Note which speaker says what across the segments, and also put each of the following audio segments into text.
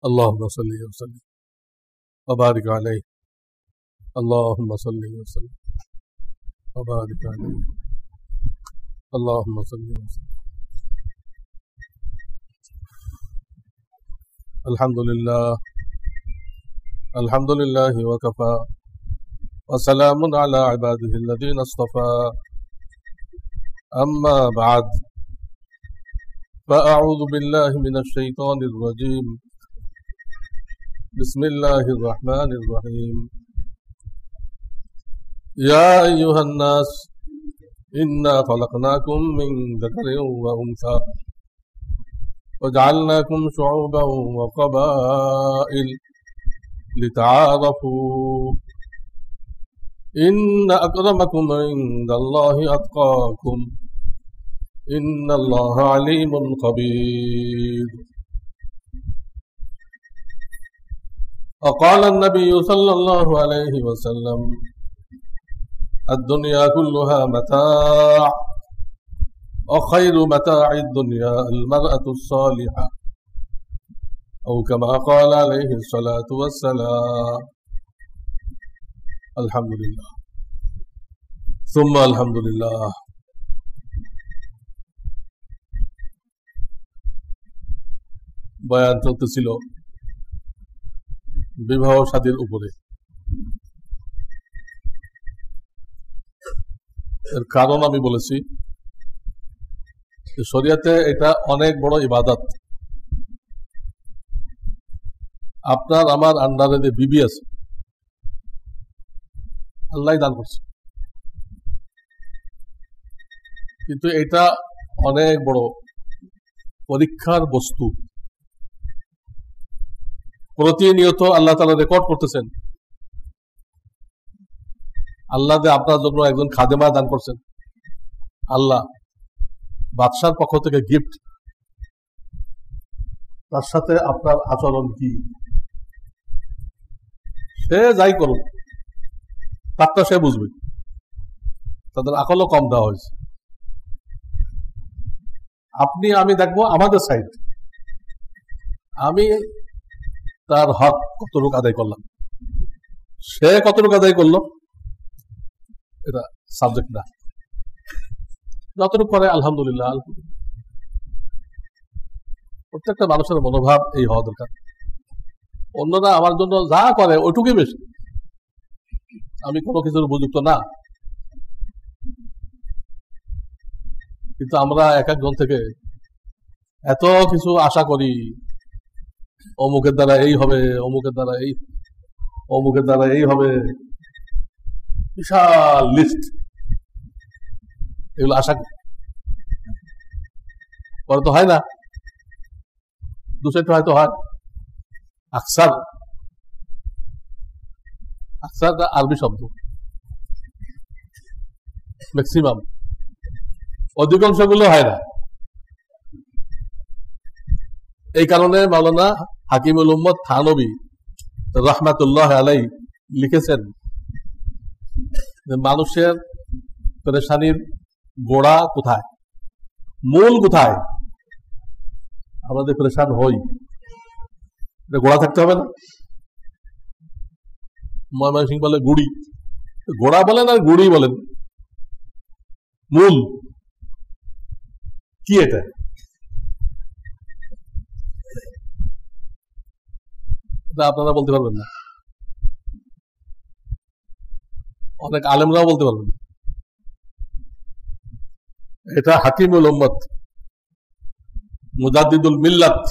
Speaker 1: اللهم صل وسلم وبارك عليه اللهم صل وسلم وبارك عليه اللهم صل وسلم. الحمد لله وكفى وسلام على عباده الذين اصطفى أما بعد فأعوذ بالله من الشيطان الرجيم بسم الله الرحمن الرحيم. يا أيها الناس إنا خلقناكم من ذكر وأنثى وجعلناكم شعوبا وقبائل لتعارفوا إن أكرمكم عند الله أتقاكم إن الله عليم خبير. وقال النبي صلى الله عليه وسلم الدنيا كلها متاع وخير متاع الدنيا المرأة الصالحة أو كما قال عليه الصلاة والسلام. الحمد لله ثم الحمد لله. বয়ান চলতেছিল বিবাহ শাদীর উপরে। এর কারণ আমি বলেছি শরিয়াতে এটা অনেক বড় ইবাদত। আপনার আমার আন্ডারে যে বিবি আছে আল্লাহ দান করছে, কিন্তু এটা অনেক বড় পরীক্ষার বস্তু। প্রতিনিয়ত আল্লাহ তাআলা রেকর্ড করতেছেন। আল্লাহ যে আপনার জন্য একজন খাদেমা দান করছেন, আল্লাহ বাদশার পক্ষ থেকে গিফট, তার সাথে আপনার আচরণ কি? সে যাই করুক তারটা সে বুঝবে, তাদের আকলও কম দেওয়া হয়েছে। আপনি আমি দেখবো আমাদের সাইড, আমি তার হক কতটুকু আদায় করলাম, সে কতটুকু আদায় করলো এটা সাবজেক্ট না। যতটুকু করে আলহামদুলিল্লাহ। প্রত্যেকটা মানুষের মনোভাব এই হওয়া দরকার। অন্যরা আমার জন্য যা করে ওইটুকুই বেশি, আমি কোনো কিছুর উপযুক্ত না। কিন্তু আমরা এক একজন থেকে এত কিছু আশা করি, অমুকের দ্বারা এই হবে, অমুকের দ্বারা এই, অমুকের দ্বারা এই হবে, বিশাল লিস্ট। এগুলো আশা করে তো হয় না, দুশোটা হয়তো হয়। আকসার, আকসার আরবি শব্দ, ম্যাক্সিমাম, অধিকাংশ গুলো হয় না। এই কারণে মাওলানা হাকিমুল উম্মত থানবী রাহমাতুল্লাহ আলাইহি লিখেছেন যে মানুষের পেরেশানির গোড়া কোথায়, মূল কোথায়। আমরা যে পেরেশান হই, গোড়া থাকতে হবে না? ময়মনসিংহ বলে গুড়ি, গোড়া বলেন আর গুড়ি বলেন, মূল কি এটা? আপনারা বলতে পারবেন না, অনেক আলেমরাও বলতে পারবেন না। এটা হাকিমুল উম্মত মুজাদ্দিদুল মিল্লাত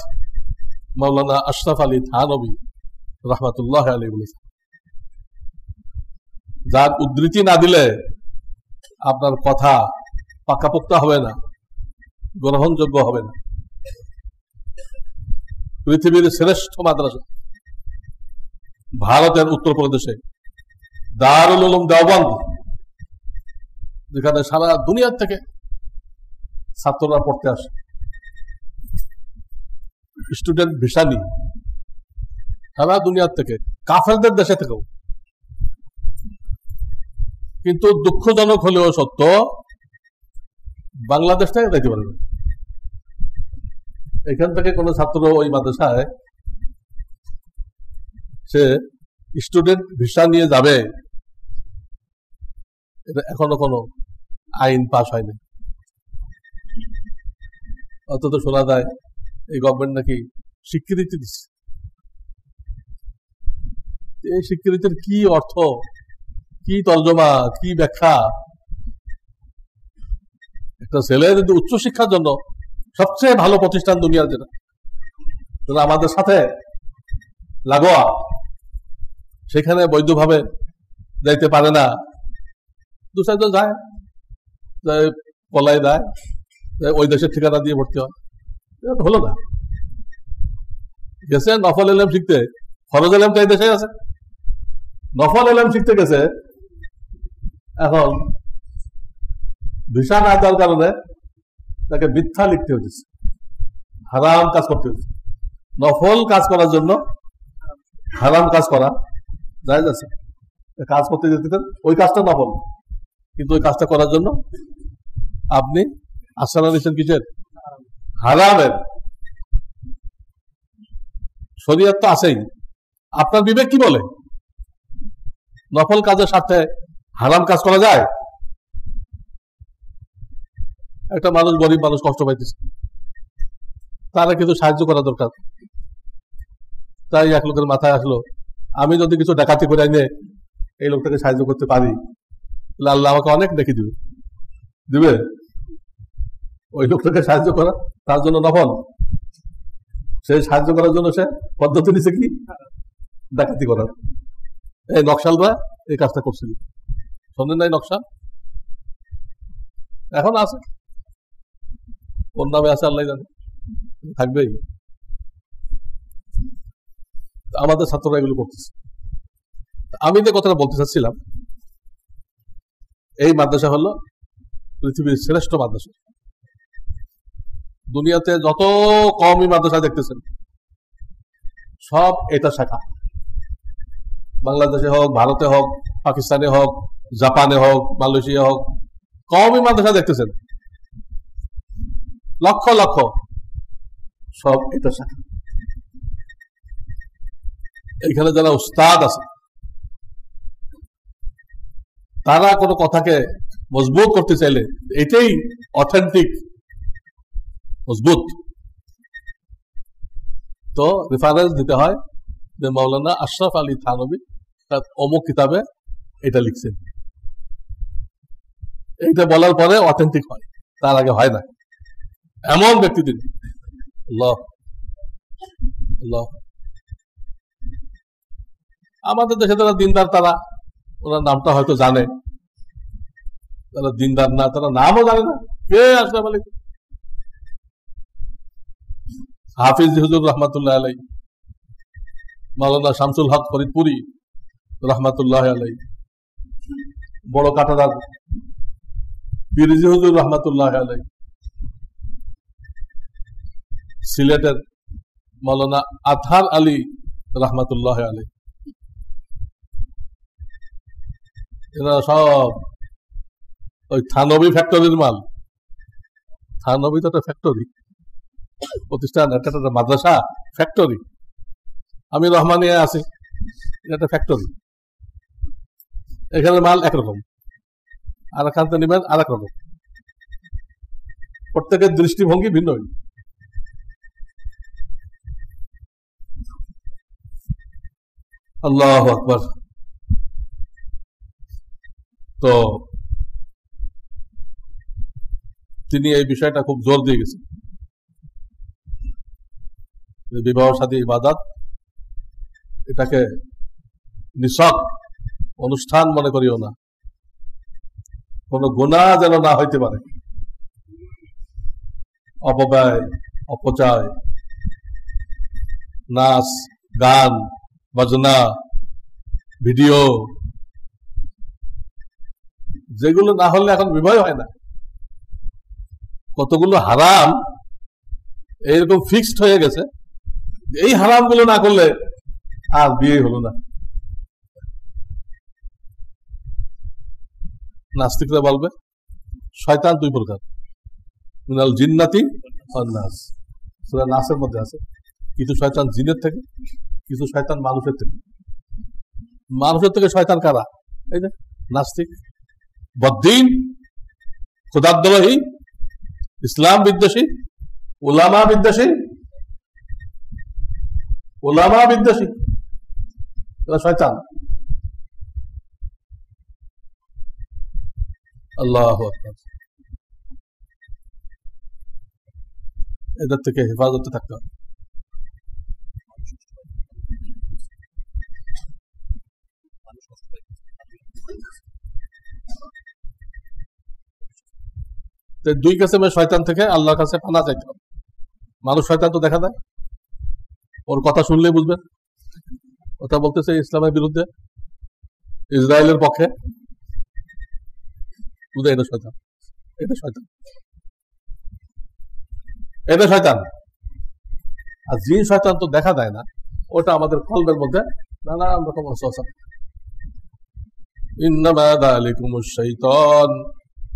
Speaker 1: মাওলানা আশরাফ আলী থানবী রাহমাতুল্লাহ আলাইহি বলেছেন। যার উদ্ধৃতি না দিলে আপনার কথা পাকাপোক্তা হবে না, গ্রহণযোগ্য হবে না। পৃথিবীর শ্রেষ্ঠ মাদ্রাসা ভারতের উত্তরপ্রদেশে দারুল উলুম দেওবন্দ, যেখানে সারা দুনিয়ার থেকে ছাত্ররা পড়তে আসে, স্টুডেন্ট ভিসা নিয়ে সারা দুনিয়ার থেকে, কাফেরদের দেশে থেকেও। কিন্তু দুঃখজনক হলেও সত্য, বাংলাদেশ থেকে যাইতে পারবে। এখান থেকে কোন ছাত্র ওই মাদ্রাসায় সে স্টুডেন্ট ভিসা নিয়ে যাবে, এটা এখনো কোনো আইন পাস হয়নি। অন্তত শোনা যায় এই গভর্নমেন্ট নাকি স্বীকৃতি দিচ্ছে। এই স্বীকৃতির কি অর্থ, কি তর্জমা, কি ব্যাখ্যা? একটা ছেলে যদি উচ্চশিক্ষার জন্য সবচেয়ে ভালো প্রতিষ্ঠান দুনিয়ার যেটা আমাদের সাথে লাগোয়া, সেখানে বৈধভাবে যাইতে পারে না, দু চারজন যায়, পলাই দেয়, ওই দেশের ঠিকানা দিয়ে ভর্তি হয়, এটা তো হলো না। গেছে নফল এলেম শিখতে, ফরজ এলেম তো এই দেশে আছে, নফল এলেম শিখতে গেছে, এখন ভিসা না দেওয়ার কারণে তাকে মিথ্যা লিখতে হচ্ছে, হারাম কাজ করতে হচ্ছে। নফল কাজ করার জন্য হারাম কাজ করা যায় যাচ্ছে, কাজ করতে যেতেন, ওই কাজটা নফল, কিন্তু ওই কাজটা করার জন্য আপনি আশ্রয় নিচ্ছেন কিসের? হারামের। শরীয়ত তো আছেই, আপনার বিবেক কি বলে? নফল কাজের সাথে হারাম কাজ করা যায়? একটা মানুষ, গরিব মানুষ কষ্ট পাইতেছে, তারা কিন্তু সাহায্য করা দরকার। তাই এক লোকের মাথায় আসলো, আমি যদি কিছু ডাকাতি করে এনে এই লোকটাকে সাহায্য করতে পারি, তাহলে আল্লাহ আমাকে অনেক দেখি দিবে। ওই লোকটাকে সাহায্য করা তার জন্য নফল, সেই সাহায্য করার জন্য সে পদ্ধতি নিছে কি? ডাকাতি করার। এই নকশালরা এই কাজটা করছিল, শোনেন নাই? নকশাল এখন আছে, ওর নামে আছে, আল্লাহ জানে, থাকবেই। আমাদের ছাত্ররা এগুলো করতেছে। আমি যে কথাটা বলতে চাচ্ছিলাম, এই মাদ্রাসা হলো পৃথিবীর শ্রেষ্ঠ মাদ্রাসা। দুনিয়াতে যত কওমি মাদ্রাসা দেখতেছেন সব এটা শাখা, বাংলাদেশে হোক, ভারতে হোক, পাকিস্তানে হোক, জাপানে হোক, মালয়েশিয়া হোক, কওমি মাদ্রাসা দেখতেছেন লক্ষ লক্ষ, সব এটা শাখা। এখানে যারা উস্তাদ আছে তারা কোনো কথাকে মজবুত করতে চাইলে এটাই অথেন্টিক মজবুত, তো রেফারেন্স দিতে হয় যে মাওলানা আশরাফ আলী থানভী তার অমুক কিতাবে এটা লিখছেন, এইটা বলার পরে অথেন্টিক হয়, তার আগে হয় না। এমন ব্যক্তি দিন, আল্লাহ আল্লাহ। আমাদের দেশে যারা দিনদার, তারা ওনার নামটা হয়তো জানে, তারা দিনদার না, তারা নামও জানে না কে আশরাফ আলী। হাফিজ হুজুর রহমাতুল্লাহ আলাই, মাওলানা শামসুল হক ফরিদপুরি রহমাতুল্লাহ আলাই, বড় কাটাদার পিরিজি হুজুর রহমাতুল্লাহ আলাই, সিলেটের মাওলানা আতহার আলী রহমাতুল্লাহ আলাই, এরা সব ওই থানভী ফ্যাক্টরির মাল। থানভী তো একটা ফ্যাক্টরি প্রতিষ্ঠান, একটা মাদ্রাসা ফ্যাক্টরি। আমি রহমানিয়া আছি, এটা ফ্যাক্টরি। এখানে মাল একরকম, আর এখানতে নেবেন আর এক রকম, প্রত্যেকের দৃষ্টিভঙ্গি ভিন্ন। আল্লাহু আকবার। তো তিনি এই বিষয়টা খুব জোর দিয়ে গেছেন, বিবাহ শাদী ইবাদত এটাকে নিছক অনুষ্ঠান মনে করিও না, কোনো গুনাহ যেন না হইতে পারে। অপব্যয়, অপচয়, নাচ, গান, বাজনা, ভিডিও, যেগুলো না হলে এখন বিবাহ হয় না। কতগুলো হারাম এইরকম ফিক্সড হয়ে গেছে, এই হারাম গুলো না করলে আর বিয়ে হলো না। নাস্তিকরা বলবে শয়তান দুই প্রকার, মিনাল জিন্নাতি ওয়ান নাস। সূরা নাসের মধ্যে আছে, কিছু শয়তান জিনের থেকে, কিছু শয়তান মানুষের থেকে। মানুষের থেকে শয়তান কারা? এই যে নাস্তিক, বদ্দিন, খোদাদ্রোহী, ইসলাম বিদ্বেষী, উলামা বিদ্বেষী, এরা শয়তান। আল্লাহু আকবার। এদের থেকে হেফাজতে থাকতে হবে। দুই কিসিমের শয়তান থেকে আল্লাহর কাছে পানা চাইতে হবে। মানুষ শয়তান তো দেখা দেয়, ওর কথা শুনলেই বুঝবেন কথা বলতেছে ইসলামের বিরুদ্ধে, ইসরায়েলের পক্ষে, বুঝে এটা শয়তান, এটা শয়তান, এটা শয়তান। আর যে শয়তান তো দেখা দেয় না, ওটা আমাদের কলবের মধ্যে নানান রকম ওয়াসওয়াসা। ইন্নামা যালিকুমুশ শাইতান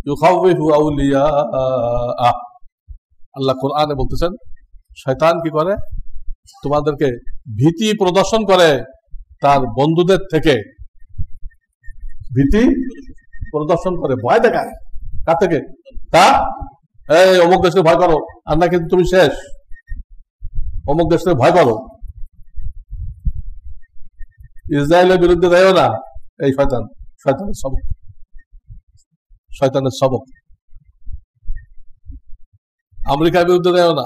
Speaker 1: ইউখাউফু আউলিয়াআহ। আল্লাহ কোরআনে বলতেছেন শয়তান কি করে? তোমাদেরকে ভীতি প্রদর্শন করে তার বন্ধুদের থেকে, ভীতি প্রদর্শন করে, ভয় দেখায়। কার থেকে? তা এই অমুক দেশে ভয় করো, আর না কিন্তু তুমি শেষ, অমুক দেশে ভয় করো, ইসরায়েলের বিরুদ্ধে দেয় না। এই শয়তান, শয়তানের সবক, শয়তানের সবক। আমেরিকার বিরুদ্ধে দেয় না,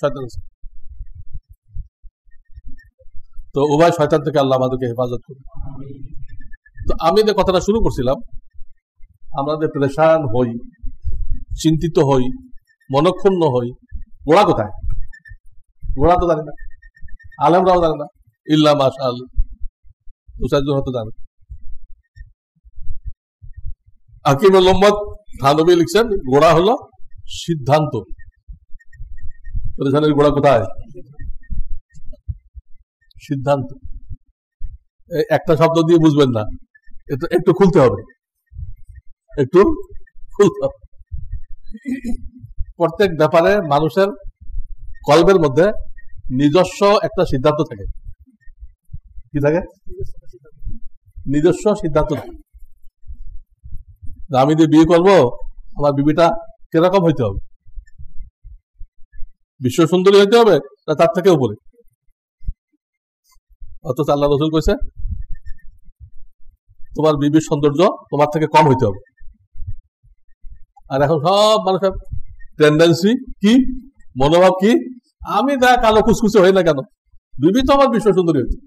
Speaker 1: শয়তানের সবক। তো উভয় শয়তান থেকে আল্লাহ আমাদেরকে হেফাজত করবে। তো আমি যে কথাটা শুরু করছিলাম, আমরা যে পরেশান হই, চিন্তিত হই, মনক্ষুণ্ণ হই, গোড়া কোথায়? গোড়া তো জানি না, আলেমরাও জানে না, ইল্লা মাশাআল্লাহ দু চারজন হয়তো জানে। হাকিমুল উম্মত থানবী লিখছেন গোড়া হলো সিদ্ধান্ত। পরেশানের গোড়া কোথায়? সিদ্ধান্ত। একটা শব্দ দিয়ে বুঝবেন না, একটু খুলতে হবে, একটু খুলতে হবে। প্রত্যেক ব্যাপারে মানুষের কলবের মধ্যে নিজস্ব একটা সিদ্ধান্ত থাকে। কি থাকে? নিজস্ব সিদ্ধান্ত থাকে। আমি যে বিয়ে করবো, আমার বিবিটা কিরকম হইতে হবে? বিশ্ব সুন্দরী হইতে হবে না তার থেকে উপরে? অথচ আল্লাহ রাসূল কইছে তোমার বিবির সৌন্দর্য তোমার থেকে কম হইতে হবে। আর এখন সব মানুষের টেন্ডেন্সি কি, মনোভাব কি, আমি যা কালো কুচকুচে হই না কেন, বিবি তো আমার বিশ্ব সুন্দরী হইতে।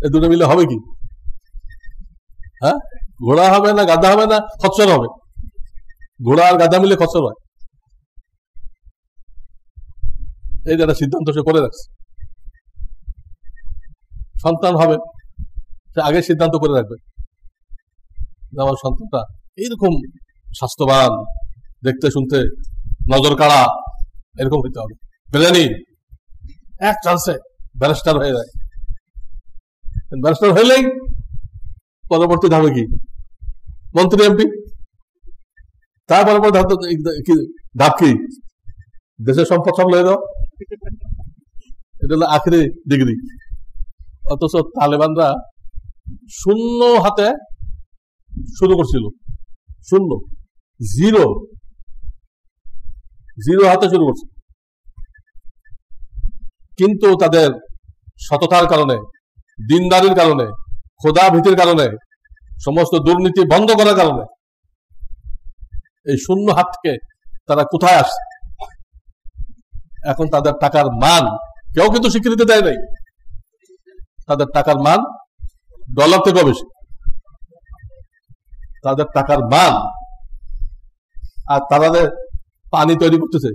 Speaker 1: এই দুটো মিলে হবে কি? হ্যাঁ, ঘোড়া হবে না গাধা হবে না খচ্চর হবে? ঘোড়া আর গাধা মিলে খচ্চর হয়। এই যে একটা সিদ্ধান্ত সে করে রাখছে। সন্তান হবে, সে আগে সিদ্ধান্ত করে রাখবে আমার সন্তানটা এইরকম স্বাস্থ্যবান, দেখতে শুনতে নজর কাড়া, এরকম হইতে হবে। ব্রেনি এক চান্সে ব্যারিস্টার হয়ে যায়। ব্যারিস্টার হইলেই পরবর্তী ধাপে কি? মন্ত্রী, এমপি। তার পরবর্তী ধাপ কি? দেশের সম্পদ সব লয়ে দাও। এটা হলো আখেরি ডিগ্রি। অথচ তালেবানরা শূন্য হাতে শুরু করছিল, শূন্য, জিরো হাতে শুরু করছে। কিন্তু তাদের সততার কারণে, দিনদারির কারণে, খোদা ভীতির কারণে, সমস্ত দুর্নীতি বন্ধ করার কারণে এই শূন্য হাত থেকে তারা কোথায় আসছে? এখন তাদের টাকার মান কেউ কিন্তু স্বীকৃতি দেয় নাই। তাদের টাকার মান ডলার থেকেও বেশি, তাদের টাকার মান। আর তারা পানি তৈরি করতেছে,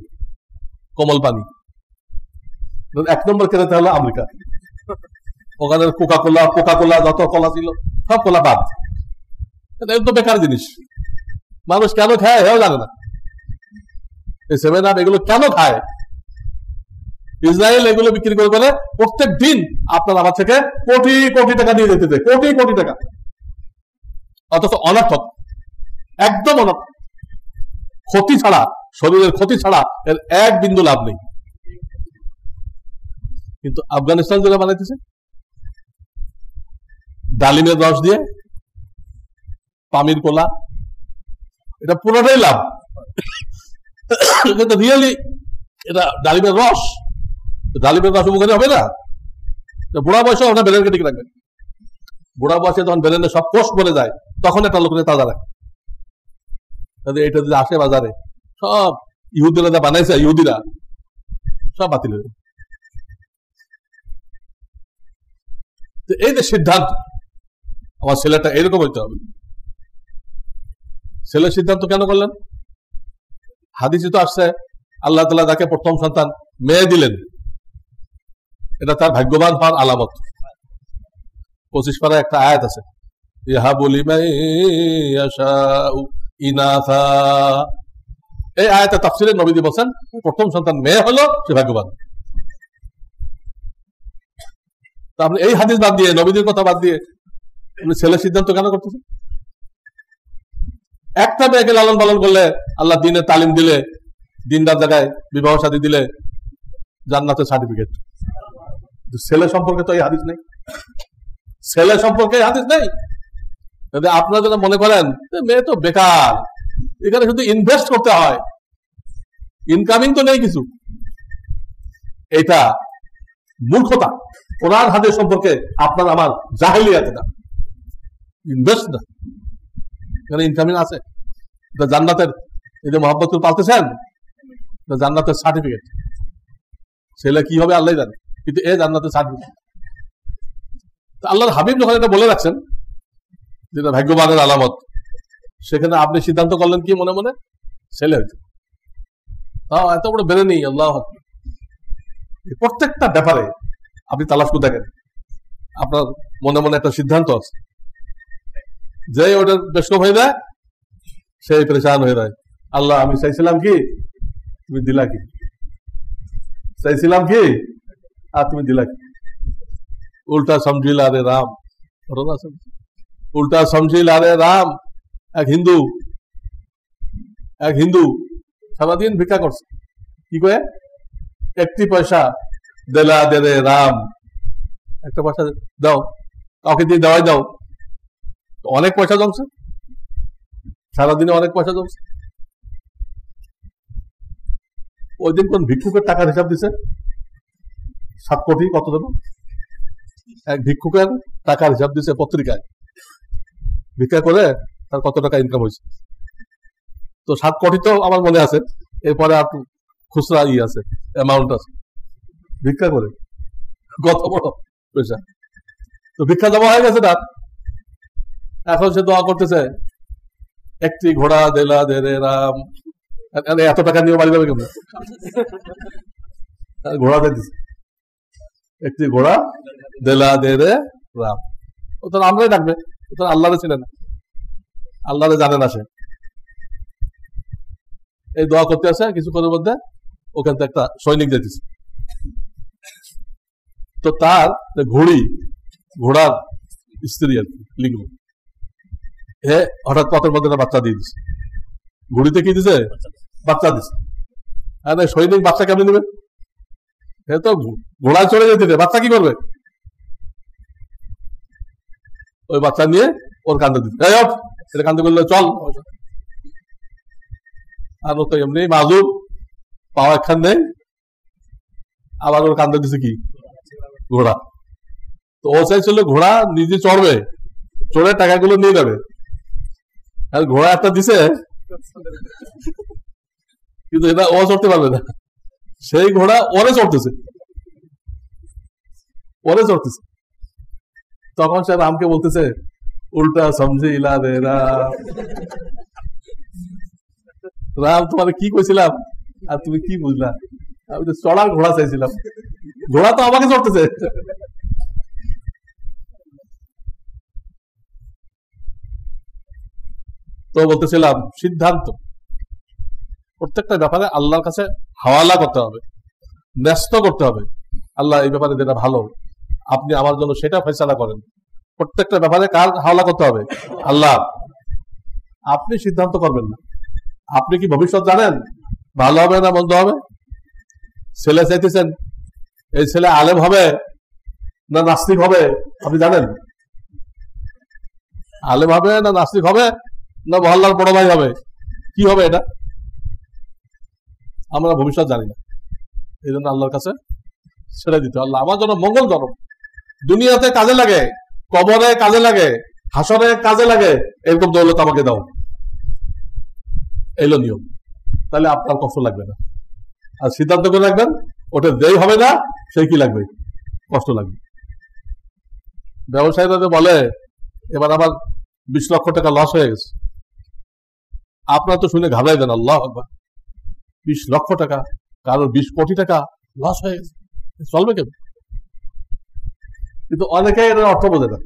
Speaker 1: কমল পানি। 1 নম্বর কেনাতে হলো আমেরিকা। ওখানে কোকা কোলা যত কলা ছিল সব কলা বাদ। এটা তো বেকার জিনিস, মানুষ কেন খায় এও জানে না। এই 7 আপ এগুলো কেন খায়? ইসরায়েল এগুলো বিক্রি করে করে প্রত্যেক দিন আপনার আমার থেকে কোটি কোটি টাকা নিয়ে যেতে, কোটি কোটি টাকা। অথচ অনর্থক, একদম অনর্থক, ক্ষতি ছাড়া, শরীরের ক্ষতি ছাড়া এর এক বিন্দু লাভ নেই। কিন্তু আফগানিস্তান যেটা বানাইতেছে ডালিমের রস দিয়ে, পামির কোলা, এটা পুরোটাই লাভ। কিন্তু রিয়েলি এটা ডালিমের রস, ডালিমের রস উপকারী হবে না। বুড়া বয়সে আপনার ব্রেনকে ঠিক রাখবেন। বুড়া বয়সে যখন ব্রেনে সব কোষ পড়ে যায় তখন একটা লোকের তাজা রাখে। এটা যদি আসে বাজারে, সব ইহুদিরা যা বানাইছে, ইহুদিরা সব বাতিল হয়ে যাবে। এই যে সিদ্ধান্ত, আমার ছেলেটা এরকম হইতে হবে। ছেলের সিদ্ধান্ত কেন করলেন? হাদিসে তো আসছে আল্লাহ তাআলা যাকে প্রথম সন্তান মেয়ে দিলেন, এটা তার ভাগ্যবান হওয়ার আলামত। 25 পারা একটা আয়াত আছে, ইয়াহাবু লিমান ইয়াশাউ ইনাসা। এই আয়াতে তাফসিরে নবীজি বলেন প্রথম সন্তান মেয়ে হলো সে ভাগ্যবান। তা আপনি এই হাদিস বাদ দিয়ে, নবীজির কথা বাদ দিয়ে আপনি ছেলের সিদ্ধান্ত কেন করতেছেন? একটা মেয়েকে লালন পালন করলে, আল্লাহ দিনের তালিম দিলে, দিনদার জায়গায় বিবাহ শাদী দিলে জান্নাতের সার্টিফিকেট। ছেলে সম্পর্কে তো এই হাদিস নেই, ছেলে সম্পর্কে এই হাদিস নেই। যদি আপনারা যেন মনে করেন মেয়ে তো বেকার, এখানে শুধু ইনভেস্ট করতে হয়, ইনকামিং তো নেই কিছু, এটা মূর্খতা। কোরআন হাদিস সম্পর্কে আপনার আমার জাহেলিয়াত না, ইনভেস্ট না, এখানে ইনকামিং আছে। এটা জান্নাতের, এই যে মোহাম্মদপুর পালতেছেন, জান্নাতের সার্টিফিকেট। ছেলে কি হবে আল্লাহ জানে, কিন্তু এ জান্নাতের সার্টিফিকেট। আল্লাহর হাবিব যখন এটা বলে রাখছেন যেটা ভাগ্যবানের আলামত, সেখানে আপনি সিদ্ধান্ত করলেন কি মনে মনে? ছেলে হইতে। তাও এত বড় বেড়ে নেই। আল্লাহ প্রত্যেকটা ব্যাপারে আপনি তালাশ করে দেখেন, আপনার মনে মনে একটা সিদ্ধান্ত আছে, যে ওটার বেশক হয়ে যায় সেই পরেশান হয়ে যায়। আল্লাহ আমি চাইছিলাম কি, তুমি দিলা কি? চাইছিলাম কি আর তুমি দিলা কি? উল্টা সমঝিলা রে রাম, উল্টা সমঝিলা রে রাম। এক হিন্দু সারাদিন ভিক্ষা করছে, কি কয়ে? একটি পয়সা দেলা দে রে রাম, একটা পয়সা দাও, কাউকে দিয়ে দেওয়াই দাও। অনেক পয়সা জমছে, সারাদিনে অনেক পয়সা জমছে। ওই দিন কোন ভিক্ষুকের টাকার হিসাব দিছে, 7 কোটি কত দেব, এক ভিক্ষুকের টাকার হিসাব দিছে পত্রিকায়, ভিক্ষা করে তার কত টাকা ইনকাম হয়েছে। তো 7 কোটি তো আমার মনে আছে, এরপরে আর খুচরা আছে, অ্যামাউন্ট আছে, ভিক্ষা করে কত বড় পয়সা। তো ভিক্ষা জমা হয়ে গেছে তার, এখন সে দোয়া করতেছে, একটি ঘোড়া দেলা দে রে রাম। এত টাকা নিয়ে বাড়ি যাবে কেমন? ঘোড়া দিয়ে দিচ্ছে, একটি ঘোড়া দেলা দে রে রাম। ও তো আমরাই ডাকবে, ও তো আল্লাহরে ছিলেন, আল্লাহরে জানে না সে। এই দোয়া করতে আসে, কিছুক্ষণের মধ্যে ওখান থেকে একটা সৈনিক যেতেছে। তো তার ঘোড়ার স্ত্রী আর কি, লিঙ্গ, হে হঠাৎ পথের মধ্যে বাচ্চা দিয়ে দিচ্ছে। ঘুড়িতে কি দিছে? বাচ্চা দিছে। আর সৈনিক বাচ্চা কেমন নেবে? হে তো ঘোড়ায় চলে যেতে, বাচ্চা কি করবে? ওই বাচ্চা নিয়ে ওর কান্দে দিচ্ছে, এটা কান্দে করলে চল। আর ও তো এমনি মাজুব, পাওয়া একখান নেই, আবার ওর কান্দে দিছে কি? ঘোড়া। তো ও চাইছিল ঘোড়া নিজে চড়বে, চড়ে টাকাগুলো নিয়ে যাবে, আর ঘোড়া একটা দিছে, কিন্তু এটা ও চড়তে পারবে না। সেই ঘোড়া ওরে চড়তেছে। তখন সে রামকে বলতেছে, উল্টা সমঝে ইলা রে রাম। রাম তোমার কি কইছিলাম আর তুমি কি বুঝলা? আমি তো চড়ার ঘোড়া চাইছিলাম, ঘোড়া তো আমাকে চড়তেছে। তো বলতেছিলাম সিদ্ধান্ত প্রত্যেকটা ব্যাপারে আল্লাহর কাছে হাওয়ালা করতে হবে, ন্যস্ত করতে হবে। আল্লাহ এই ব্যাপারে যেটা ভালো, আপনি আমার জন্য সেটা ফয়সালা করেন। প্রত্যেকটা ব্যাপারে কার হাওয়ালা করতে হবে? আল্লাহ। আপনি সিদ্ধান্ত করবেন না। আপনি কি ভবিষ্যৎ জানেন ভালো হবে না মন্দ হবে? ছেলে চাইতেছেন, এই ছেলে আলেম হবে না নাস্তিক হবে আপনি জানেন? আলেম হবে না নাস্তিক হবে না মহল্লার বড় ভাই হবে, কি হবে এটা আমরা ভবিষ্যৎ জানি না। এই জন্য আল্লাহর কাছে ছেড়ে দিতে, আল্লাহ আমার জন্য মঙ্গল করো, দুনিয়াতে কাজে লাগে, কবরে কাজে লাগে, হাসরে কাজে লাগে, এরকম দৌলত আমাকে দাও, এলো নিয়ম। তাহলে আপনার কষ্ট লাগবে না। আর সিদ্ধান্ত করে রাখবেন, ওটা যেই হবে না সেই কি লাগবে, কষ্ট লাগবে। ব্যবসায়ীরা বলে এবার আবার 20 লক্ষ টাকা লস হয়ে গেছে, আপনার তো শুনে ঘাবড়াই দেন, আল্লাহ আকবার, 20 লক্ষ টাকা, কারোর 20 কোটি টাকা লস হয়ে গেছে, চলবে কেন? কিন্তু অনেকে এর অর্থ বোঝে না,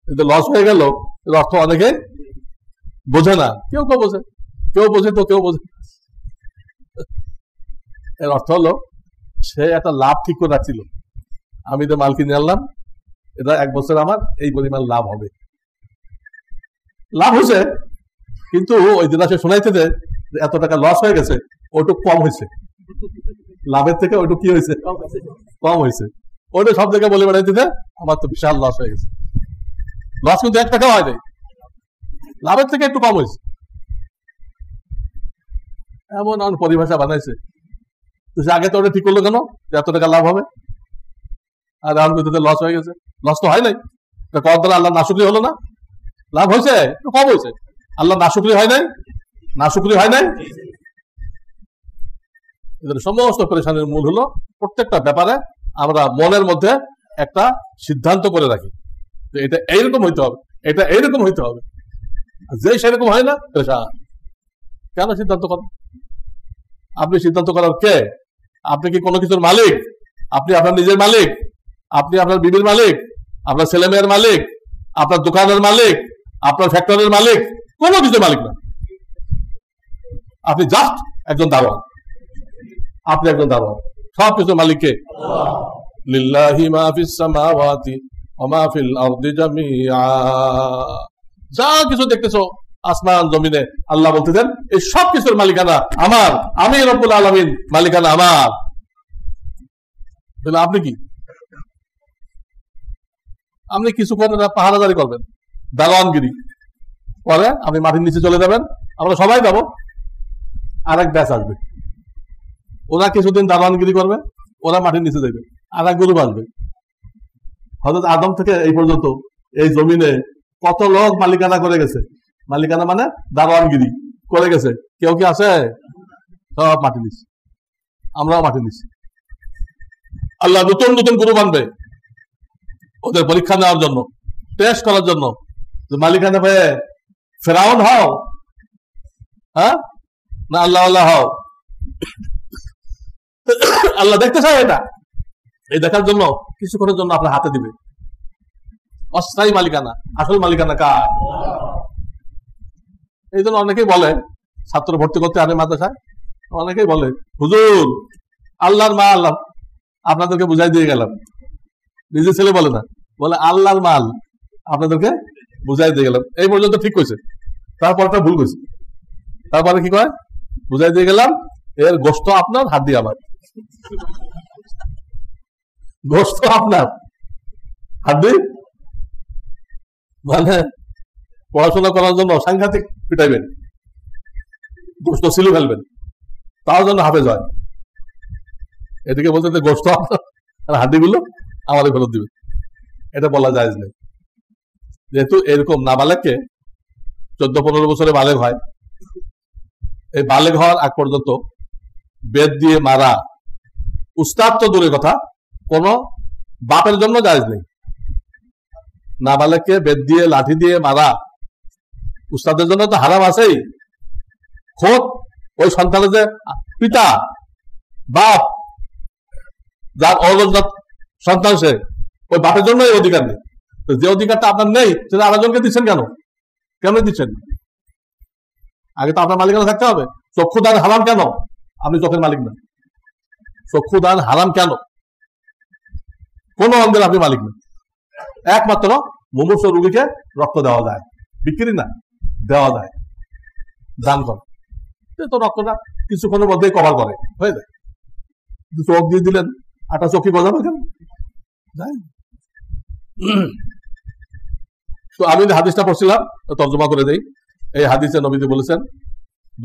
Speaker 1: কিন্তু লস হয়ে গেল এর অর্থ অনেকে বোঝে না, কেউ কেউ বোঝে, কেউ বোঝে তো কেউ বোঝে। এর অর্থ হলো সে একটা লাভ ঠিক করে রাখছিল, আমি তো মাল কিনে আনলাম, এটা 1 বছর আমার এই পরিমাণ লাভ হবে, লাভ হয়েছে, কিন্তু ওই দিন সে শোনাইতে যে এত টাকা লস হয়ে গেছে, ওটুক কম হয়েছে, লাভের থেকে ওইটুক কি হয়েছে, কম হয়েছে। ওইটা সব জায়গায় বলে বেড়াইতে যে আমার তো বিশাল লস হয়ে গেছে, লস কিন্তু 1 টাকাও হয় নাই, লাভের থেকে একটু কম হয়েছে, এমন পরিভাষা বানাইছে। তো সে আগে তো ওটা ঠিক করলো কেন, এত টাকা লাভ হবে, আর এখন কিন্তু লস হয়ে গেছে। লস তো হয় নাই, কত দ্বারা আল্লাহ নাশুকরি হলো না, লাভ হয়েছে একটু কম হয়েছে, আল্লাহ নাশুকরি হয় নাই, নাশুকরি হয় নাই। এদের সমস্ত পরেশানির মূল হলো প্রত্যেকটা ব্যাপারে আমরা মনের মধ্যে একটা সিদ্ধান্ত করে রাখি, এটা এইরকম হইতে হবে, এটা এইরকম হইতে হবে, যে সেরকম হয় না পেরেশান। কেন সিদ্ধান্ত করেন? আপনি সিদ্ধান্ত করার কে? আপনি কি কোনো কিছুর মালিক? আপনি আপনার নিজের মালিক? আপনি আপনার বিবির মালিক? আপনার ছেলে মেয়ের মালিক? আপনার দোকানের মালিক? আপনার ফ্যাক্টরির মালিক? কোনো কিছুর মালিক না, আপনি জাস্ট একজন দারোয়ান, আপনি একজন দারোয়ান, সব কিছুর মালিককে লিল্লাহি মা ফিস সামাওয়াতি ওয়া মা ফিল আরদি জামিআ। যা কিছু দেখতেছো আসমান জমিনে, আল্লাহ বলতেছেন এই সব কিছুর মালিকানা আমার, আমি রব্বুল আলামিন, মালিকানা আমার। আপনি কি, আপনি কিছু করেন না, পাহারাদারি করবেন, দারোয়ানগিরি পরে আপনি মাটির নিচে চলে যাবেন, আমরা সবাই যাবো, আর এক ব্যাচ আসবে, ওরা কিছুদিন দারোয়ানগিরি করবে, ওরা মাটির নিচে যাবে, আর এক গ্রুপ আসবে। হযরত আদম থেকে এই পর্যন্ত এই জমিনে কত লোক মালিকানা করে গেছে, মালিকানা মানে দারোয়ানগিরি করে গেছে, কেউ কি আছে? সব মাটি নিচ্ছে, আমরাও মাটি নিচ্ছি। আল্লাহ নতুন নতুন গ্রুপ আনবে ওদের পরীক্ষা নেওয়ার জন্য, টেস্ট করার জন্য, যে মালিকানা পেয়ে ফেরাউন হও, হ্যাঁ না আল্লাহ আল্লাহ হও। আল্লাহ দেখতে চায় এটা, এই দেখার জন্য কিছুক্ষণের জন্য আপনার হাতে দিবে। অস্থায়ী মালিকানা, আসল মালিকানা কার? এই জন্য অনেকেই বলে, ছাত্র ভর্তি করতে আনে মাদ্রাসায়, অনেকেই বলে হুজুর আল্লাহর মাল আপনাদেরকে বুঝাই দিয়ে গেলাম, নিজের ছেলে বলে না, বলে আল্লাহর মাল আপনাদেরকে বুঝাই দিয়ে গেলাম, এই পর্যন্ত ঠিক কইছে, তারপরটা ভুল কইছে, তারপরে কি কয়, বুঝাই দিয়ে গেলাম, এর গোশত আপনার, হাড্ডি আমার, গোশত আপনার, হাড্ডি, মানে পড়াশোনা করার জন্য সাংঘাতিক পিটাইবেন, গোশত ছিলি ফেলবেন, তার জন্য হাফেজ হয়। এদিকে বলতে গোশত আপনার আর হাড্ডিগুলো আমাদের ফেরত দিবে, এটা বলা যায় না। যেহেতু এরকম নাবালেগকে 14-15 বছরে বালেগ হয়, এই বালেগ হওয়ার আগ পর্যন্ত বেদ দিয়ে মারা, উস্তাদ তো দূরের কথা, কোন বাপের জন্য জায়েজ নেই। নাবালেগকে বেদ দিয়ে লাঠি দিয়ে মারা উস্তাদের জন্য তো হারাম আছেই, খোদ ওই সন্তানের যে পিতা বাপ, যার অরজাত সন্তান, সে ওই বাপের জন্য এই অধিকার নেই। যে অধিকারটা আপনার নেই সেটা আরেকজনকে দিচ্ছেন কেন? কেন দিচ্ছেন? আগে তো আপনার মালিকানা থাকতে হবে। চক্ষুদান হারাম কেন? আপনি চোখের মালিক না। চক্ষুদান হারাম কেন? কোন অঙ্গের আপনি মালিক না। একমাত্র মুমূর্ষু রোগীকে রক্ত দেওয়া যায়, বিক্রি না, দেওয়া যায়, দান করে, তো রক্তটা কিছুক্ষণের মধ্যেই কভার করে, হয়ে যায়। চোখ দিয়ে দিলেন, আটা চকি বাজাবে কেন? তো আমি হাদিসটা পড়ছিলাম, তর্জমা করে দেই। এই হাদিসে নবীজি বলেছেন,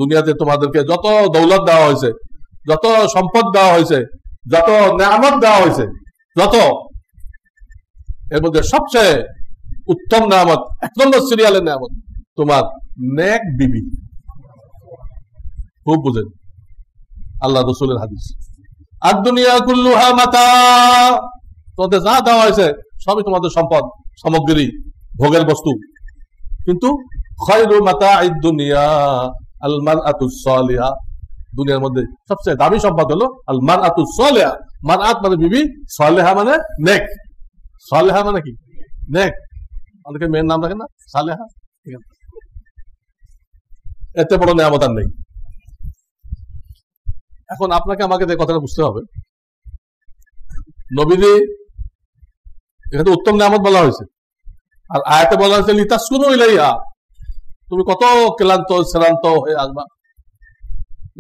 Speaker 1: দুনিয়াতে তোমাদেরকে যত দৌলত দেওয়া হয়েছে, যত সম্পদ দেওয়া হয়েছে, যত নেয়ামত দেওয়া হয়েছে, যত, এর মধ্যে সবচেয়ে উত্তম নেয়ামত, 1 নম্বর সিরিয়ালের নেয়ামত তোমার নেক বিবি। খুব বুঝেন, আল্লাহ রসুলের হাদিস। আর দুনিয়া কুল্লুহা মাতা, তোমাদের যা দেওয়া হয়েছে সবই তোমাদের সম্পদ, সামগ্রী, ভোগের বস্তু। কিন্তু খায়রু মাতা'আদ দুনিয়া আল মারআতুস সালিহা, দুনিয়ার মধ্যে সবচেয়ে দামি সম্পদ হলো আল মারআতুস সালিহা। মারআত মানে বিবি, সালিহা মানে নেক। সালিহা মানে কি? নেক। অনেকে মেয়ের নাম রাখে না সালেহা, এতে বড় নেয়ামত আর নেই। এখন আপনাকে আমাকে এই কথাটা বুঝতে হবে, নবীজি এখানে উত্তম নেয়ামত বলা হয়েছে, আর আয়াতে বলা হয়েছে লিতাসকুনু ইলাইহা, তুমি কত ক্লান্ত শ্রান্ত হয়ে আসবা,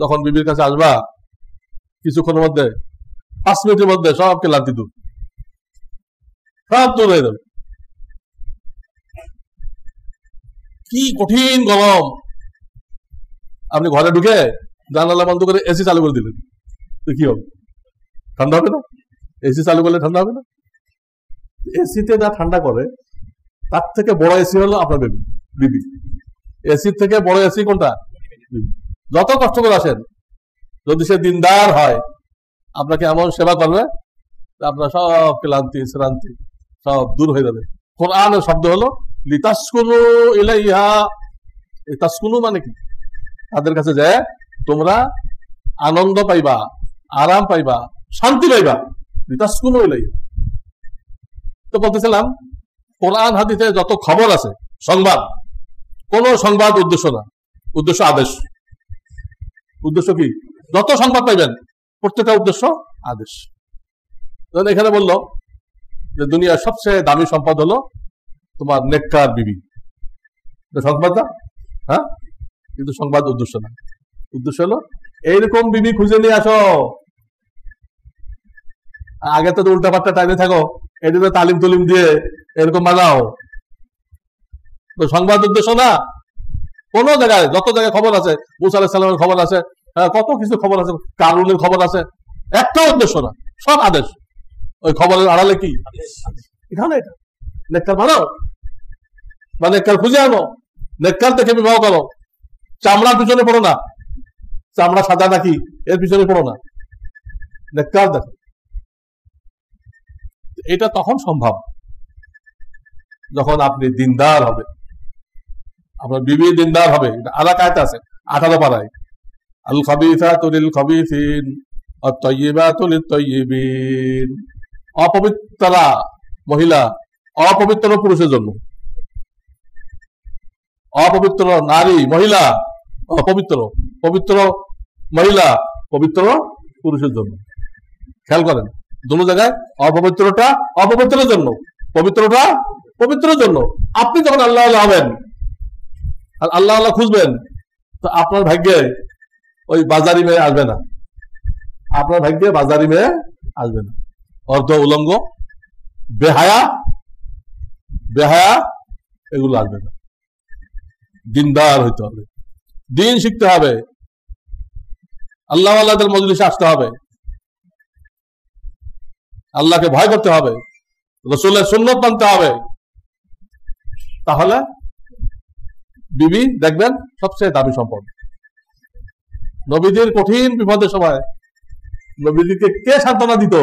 Speaker 1: যখন বিবির কাছে আসবা কিছুক্ষণের মধ্যে, 5 মিনিটের মধ্যে সব ক্লান্তি দূর, সব দূর হয়ে যাবে। কি কঠিন গরম, আপনি ঘরে ঢুকে জানালা বন্ধ করে এসি চালু করে দিলেন, তো কি হবে? ঠান্ডা হবে না? এসি চালু করলে ঠান্ডা হবে না? এসিতে যা ঠান্ডা করে তার থেকে বড় এসি হলো আপনার বিবি। এসির থেকে বড় এসি কোনটা? যত কষ্ট করে আসেন, যদি সে দিনদার হয় আপনাকে এমন সেবা করবে আপনার সব ক্লান্তি শ্রান্তি সব দূর হয়ে যাবে। কোরআনের শব্দ হলো লিতাসকুনু ইলাইহা। এই তাসকুনু মানে কি? তাদের কাছে যায় তোমরা আনন্দ পাইবা, আরাম পাইবা, শান্তি পাইবা। লিতাসকুনু ইলাইহা। তো বলতেছিলাম, কোরআন হাদিসে যত খবর আছে, সংবাদ, কোন সংবাদ উদ্দেশ্য না, উদ্দেশ্য আদেশ। উদ্দেশ্য কি? যত সংবাদ পাইবেন প্রত্যেকটা উদ্দেশ্য আদেশ। এখানে বললো যে দুনিয়ার সবচেয়ে দামি সম্পদ হলো তোমার নেককার বিবি। সংবাদ না, হ্যাঁ, কিন্তু সংবাদ উদ্দেশ্য না। উদ্দেশ্য হলো এইরকম বিবি খুঁজে নিয়ে আসো। আগে তো উল্টা পাল্টা টাইমে থাকো, এদিকে তালিম তুলিম দিয়ে এরকম বানাও। তো সংবাদ উদ্দেশ্য না। কোন জায়গায় যত জায়গায় খবর আছে, মুসা আলাইহিস সালামের খবর আছে, কত কিছু খবর আছে, কারুনের খবর আছে, একটা উদ্দেশ্য না, সব আদেশ। ওই খবরের আড়ালে কি? এখানে এটা নেককার বানাও বা নেককার খুঁজে আনো, নেককার দেখে বিবাহ করো। চামড়ার পিছনে পড়ো না, চামড়া সাদা নাকি এর পিছনে পড়ো না, নেককার দেখো। এটা তখন সম্ভব যখন আপনি দিনদার হবে, আপনার বিবি দিনদার হবে। আলা কায়দা আছে 18 পারায়, আল খাবিসাতু লিল খাবিসিন ওয়াত তাইয়্যিবাতু লিত তাইয়্যিবিন। অপবিত্রা মহিলা অপবিত্র পুরুষের জন্য, অপবিত্র নারী মহিলা অপবিত্র, পবিত্র মহিলা পবিত্র পুরুষের জন্য। খেয়াল করেন, দুটো জায়গায় অপবিত্রটা অপবিত্রের জন্য, পবিত্রটা পবিত্রের জন্য। আপনি যখন আল্লাহ আল্লাহ হবেন আর আল্লাহ আল্লাহ খুঁজবেন, তো আপনার ভাগ্যে ওই বাজারি মেয়ে আসবে না, আপনার ভাগ্যে বাজারি মেয়ে আসবে না। অর্ধ উলঙ্গ, বেহায়া, বেহায়া এগুলো আসবে না। দিনদার হইতে হবে, দিন শিখতে হবে, আল্লাহ আল্লাহদের মজলিসে আসতে হবে, আল্লাহকে ভয় করতে হবে, রাসূলের সুন্নাত মানতে হবে। তাহলে বিবি দেখবেন সবচেয়ে দামি সম্পদ। নবীজির কঠিন বিপদের সময় নবীজিকে কে সান্ত্বনা দিত?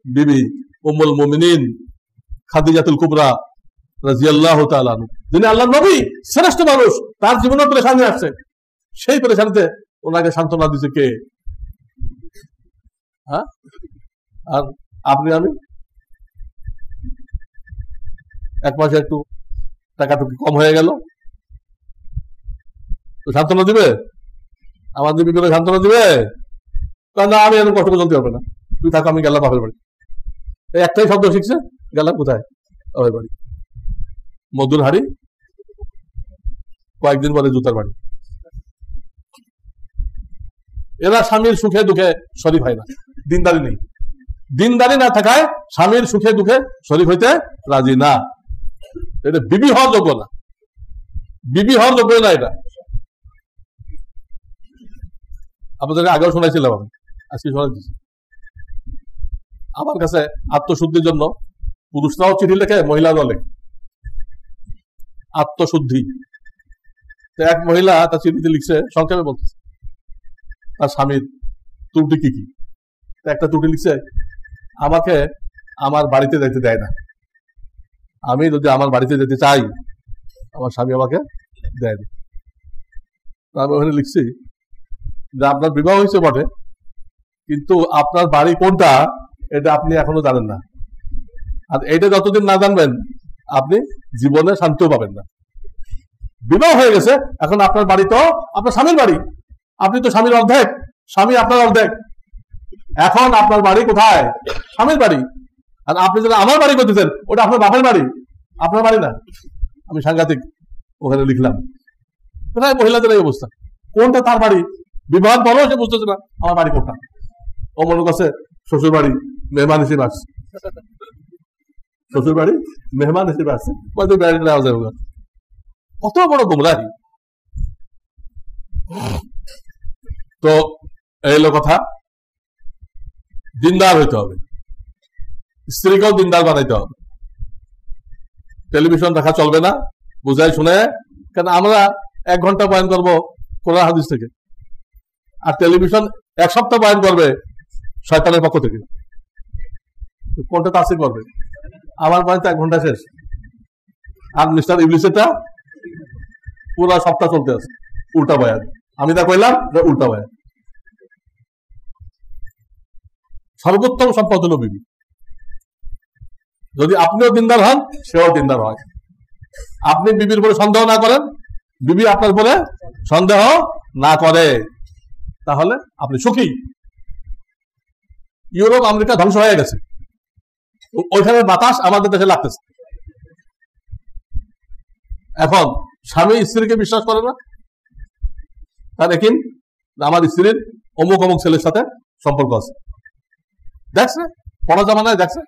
Speaker 1: বিবি উম্মুল মুমিনিন খাদিজাতুল কুবরা রাদিয়াল্লাহু তাআলা আনহা, যিনি আল্লাহর নবী, শ্রেষ্ঠ মানুষ, তার জীবনে পেরেশানি আসছে, সেই পেরেশানিতে ওনাকে সান্ত্বনা দিচ্ছে কে? হ্যাঁ, আর আপনি আমি এক মাসে একটু টাকাটুকু কম হয়ে গেল, তো সান্ত্বনা দিবে? আমাদের বিপদে সান্ত্বনা দিবে? না, আমি এরকম কষ্ট করে চলতে হবে না, তুই থাকো, আমি গেলাম বাপের বাড়ি। এই একটাই শব্দ শিখছে, গেলাম কোথায়? বাপের বাড়ি। মধুর হাড়ি, কয়েকদিন পরে জুতার বাড়ি। এরা স্বামীর সুখে দুঃখে শরীক হয় না, দিনদারি নেই। দিনদারি না থাকায় স্বামীর সুখে দুঃখে শরীক হইতে রাজি না। এটা বিবি হওয়ার যোগ্য না, বিবি হওয়ার যোগ্য না। এটা আপনাদেরকে আগেও শোনাইছিলাম, আমি আজকে শোনাই দিচ্ছি। আমার কাছে আত্মশুদ্ধির জন্য পুরুষরাও চিঠি লেখে, মহিলারাও লেখে আত্মশুদ্ধি। এক মহিলা তার চিঠিতে লিখছে, সংক্ষেপে বলতেছে তার স্বামীর ত্রুটি কি কি। একটা ত্রুটি লিখছে, আমাকে আমার বাড়িতে যেতে দেয় না। আমি যদি আমার বাড়িতে যেতে চাই, আমার স্বামী আমাকে দেয় না। আমি ওখানে লিখছি যে আপনার বিবাহ হয়েছে বটে, কিন্তু আপনার বাড়ি কোনটা এটা আপনি এখনো জানেন না। আর এইটা যতদিন না জানবেন আপনি জীবনে শান্তিও পাবেন না। বিবাহ হয়ে গেছে, এখন আপনার বাড়ি তো আপনার স্বামীর বাড়ি, আপনি তো স্বামীর অর্ধেক, স্বামী আপনার অর্ধেক। এখন আপনার বাড়ি কোথায়? স্বামীর বাড়ি। আর আপনি যেটা আমার বাড়ি করতেছেন, ওটা আপনার বাপের বাড়ি, আপনার বাড়ি না। আমি সাংঘাতিক ওখানে লিখলাম। কোথায় মহিলাদের এই অবস্থা, কোনটা তার বাড়ি? বিবাহ পরেও সে বুঝতেছে না আমার বাড়ি কোনটা। ও মনে করছে শ্বশুর বাড়ি মেহমান হিসেবে আসছে, শ্বশুর বাড়ি মেহমান হিসেবে আসছে, কত বড় গোমরাহি। তো এই হলো কথা, দিনদার হইতে হবে, স্ত্রীকেও দিনদার বানাইতে হবে। টেলিভিশন দেখা চলবে না, বুঝাই শুনে। কেন আমরা 1 ঘন্টা বয়ান করবো কোরআন হাদিস থেকে, আর টেলিভিশন 1 সপ্তাহ বয়ান করবে শয়তানের পক্ষ থেকে। কোনটা তাসির করবে? আমার বয়ান তো 1 ঘন্টা শেষ, আর মিস্টার ইবলিসেরটা পুরো সপ্তাহ চলতে আছে উল্টা বয়ান। আমি তা কইলাম উল্টা বয়ান। সর্বোত্তম সম্পদ হলো বিবি। যদি আপনিও দিনদার হন, সেও দিনদার হয়। আপনি বিবির উপরে সন্দেহ না করেন, বিবি আপনার উপরে সন্দেহ না করে, তাহলে আপনি সুখী। ইউরোপ আমেরিকা ধ্বংস হয়ে গেছে, ওইখানে বাতাস আমাদের দেশে লাগতেছে। এখন স্বামী স্ত্রীকে বিশ্বাস করে না, তার দেখিন আমার স্ত্রীর অমুক অমুক ছেলের সাথে সম্পর্ক আছে, দেখছে পড়া জামানায়, দেখছে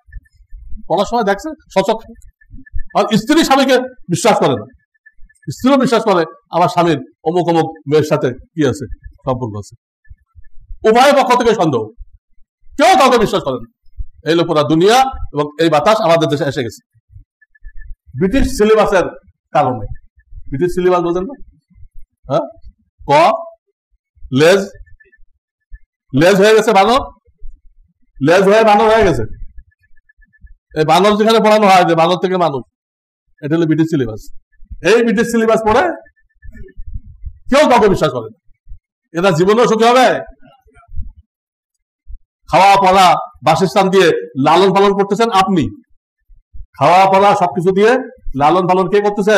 Speaker 1: পড়ার সময়, দেখছে সচক। আর স্ত্রী স্বামীকে বিশ্বাস করে না, স্ত্রীও বিশ্বাস করে আমার স্বামীর অমুক অমুক মেয়ের সাথে কি আছে, সম্পর্ক আছে। উভয় পক্ষ থেকে সন্দেহ, কেউ কাউকে বিশ্বাস করে না। এই লোক পুরা দুনিয়া এবং এই বাতাস আমাদের দেশে এসে গেছে ব্রিটিশ সিলেবাসের কারণে। ব্রিটিশ সিলেবাস বোঝেন না? হ্যাঁ, ক লেজ, লেজ হয়ে গেছে বানর, লেজ হয়ে বানর হয়ে গেছে। এই বানর যেখানে পড়ানো হয় যে বানর থেকে মানুষ, এটা হলো ব্রিটিশ সিলেবাস। এই ব্রিটিশ সিলেবাস পড়ে কেউ কাউকে বিশ্বাস করে না। এরা জীবনেও সুখী হবে? খাওয়া পড়া বাসস্থান দিয়ে লালন পালন করতেছেন আপনি, খাওয়া পড়া সবকিছু দিয়ে লালন পালন কে করতেছে?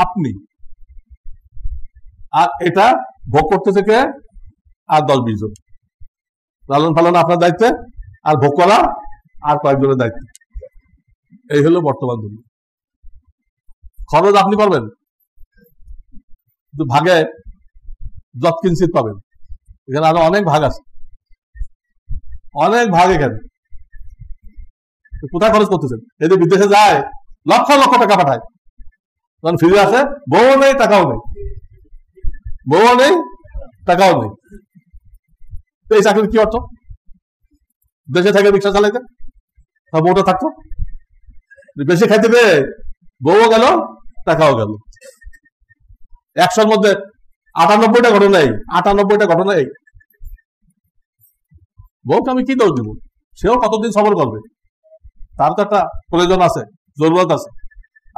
Speaker 1: আপনি। আর এটা ভোগ করতেছে কে? আর 10-20 জন। লালন পালন আপনার দায়িত্বে, আর ভোগ করা আর কয়েকজনের দায়িত্ব। এই হলো বর্তমান দুনিয়া। খরচ আপনি পাবেন, কিন্তু ভাগে যৎকিঞ্চিত পাবেন। এখানে আরো অনেক ভাগ আছে, অনেক ভাগ। এখানে কোথায় খরচ করতেছেন? এই যে বিদেশে যায় লক্ষ লক্ষ টাকা পাঠায়, তখন ফিরে আসে বউ নেই, টাকাও নেই, বউ নেই, টাকাও নেই। তো এই চাকরির কি অর্থ? দেশে থেকে রিক্সা চালাইতে, বউটা থাকতো, বেশি খাইতে পেয়ে বউও গেল, টাকাও গেল। 100-র মধ্যে 98টা ঘটনা এই, 98টা ঘটনা এই। বউকে আমি কি দোষ দিব? সেও কতদিন সবর করবে, তার তো একটা প্রয়োজন আছে, জরুরত আছে।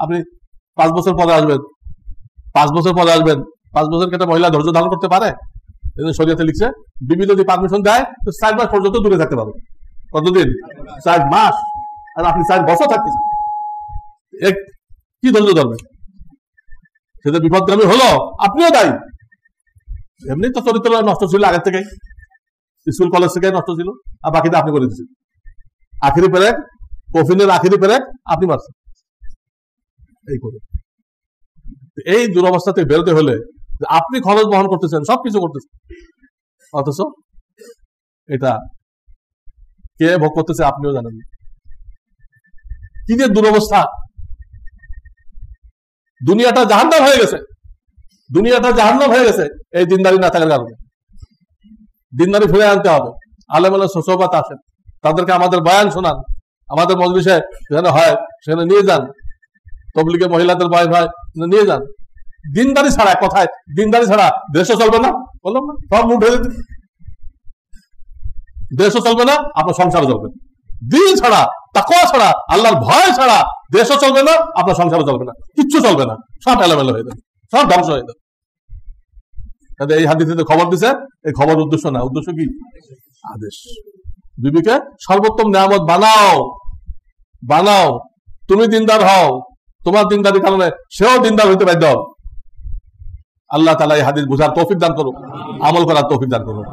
Speaker 1: আপনি 5 বছর পরে আসবেন, 5 বছর পরে আসবেন, 5 বছর একটা মহিলা ধৈর্য ধারণ করতে পারে? শরীয়তে লিখছে বিবি যদি পারমিশন দেয় তো 4 মাস পর্যন্ত দূরে থাকতে পারবে। কতদিন? 4 মাস। আর আপনি 4 বছর থাকতেছেন, কি ধৈর্য ধরবে? সেটা বিপদগামী হলো, আপনিও দায়ী। এমনি তো চরিত্র নষ্ট ছিল আগের থেকে, স্কুল কলেজ থেকে নষ্ট ছিল, আর বাকিটা আপনি করে দিচ্ছেন। আখেরি পেরেক, কফিনের আখেরি পেরেক আপনি মারছেন। এই করে এই দুরবস্থা থেকে বেরোতে হলে আপনি খরচ বহন করতেছেন, সবকিছু করতেছেন, অথচ এটা কে ভোগ করতেছে আপনিও জানেন। কি যে দুরবস্থা, দুনিয়াটা জাহান্নাম হয়ে গেছে, দুনিয়াটা জাহান্নাম হয়ে গেছে এই দিনদারি না থাকার কারণে। দিনদারি ফিরে আনতে হবে। আলেম সোহবত আসেন, তাদেরকে আমাদের বয়ান শোনান, আমাদের মজলিসে যেখানে হয় সেখানে নিয়ে যান, তবলিগে মহিলাদের বয়ান হয় নিয়ে যান। দিনদারি ছাড়া, এক কথায় দিনদারি ছাড়া দেশও চলবে না, বললাম না, সব মুখ ঢেলে দিন। দেশও চলবে না, আপনার সংসারও চলবে না। দিন ছাড়া, তাকওয়া ছাড়া, আল্লাহর ভয় ছাড়া দেশও চলবে না, আপনার সংসারও চলবে না, কিচ্ছু চলবে না, সব এলোমেলো হয়ে যাবে, সব ধ্বংস হয়ে যাবে। এই হাদিসে খবর দিছে, এই খবর উদ্দেশ্য না, উদ্দেশ্য কি? আদেশ। বিবিকে সর্বোত্তম নিয়ামত বানাও, বানাও। তুমি দিনদার হও, তোমার দিনদারির কারণে সেও দিনদার হইতে বাধ্য হবে। আল্লাহ তাআলা এই হাদিস বুঝার তৌফিক দান করুন, আমল করার তৌফিক দান করুন।